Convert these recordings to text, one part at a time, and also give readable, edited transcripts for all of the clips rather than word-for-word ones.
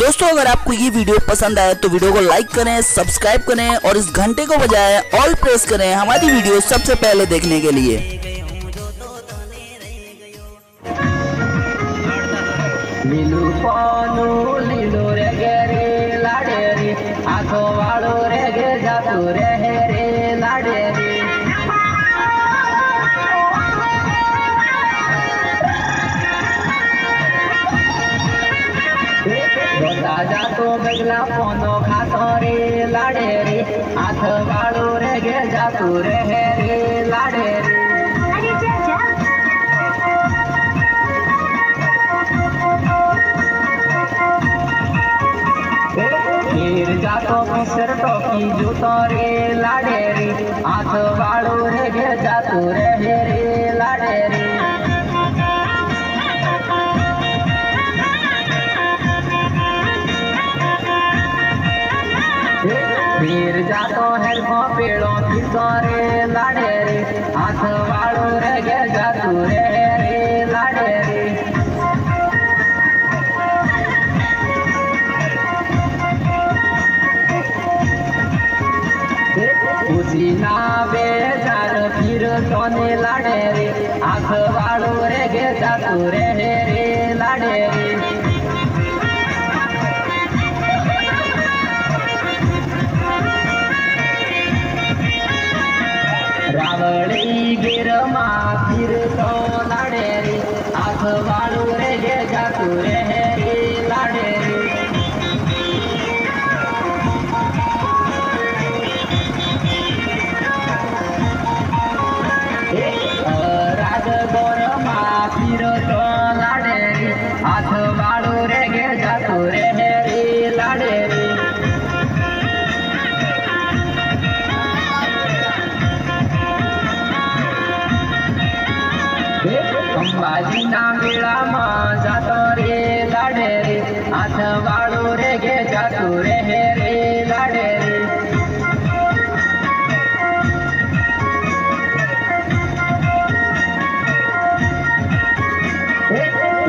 दोस्तों अगर आपको ये वीडियो पसंद आए तो वीडियो को लाइक करें, सब्सक्राइब करें और इस घंटे को बजाएं ऑल प्रेस करें हमारी वीडियो सबसे पहले देखने के लिए। लीलू पानू लीलो रे गे रे लाडे रे आखो वालो रे गे जातू रे रे लाडे रे जातो बगला पोनो खातो रे लाडे रे आख वालो रे गे जातू रे लाडे रे जातो पिसर टोकी जूतो रे लाडे रे आख वालो रे गे जातू रे लाडे रे फिर जातो है पेड़ो किसो रे लाडे रे हाथ वालो रे गे जातू रे लाडे रे खुशी ना बेजार फिर सोने लाडे रे हाथ वालो रे गे जातू रे लाडे रे रावड़ी गिर फिर तो लाडे रे आख वालू रे गे जातू रे लाडे रे राज गोर फिर तो लाडे रे आख वालू रे गे जातू रे लाडे रे अंबाजी ना मेला मां जातो रे लाडे रे हाथ वालो रे गे जातू रे लाडे रे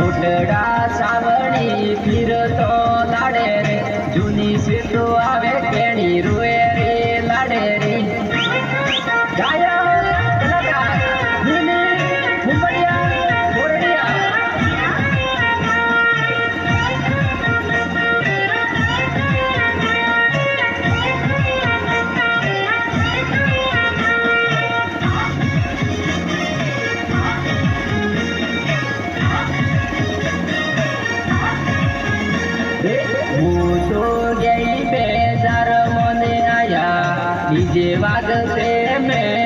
उठड़ा सावणी फिर तो लाडे रे जूनी सीटो आवे केणी रुए रे लाडे रे गाया बेजार मने आया डीजे वाजते में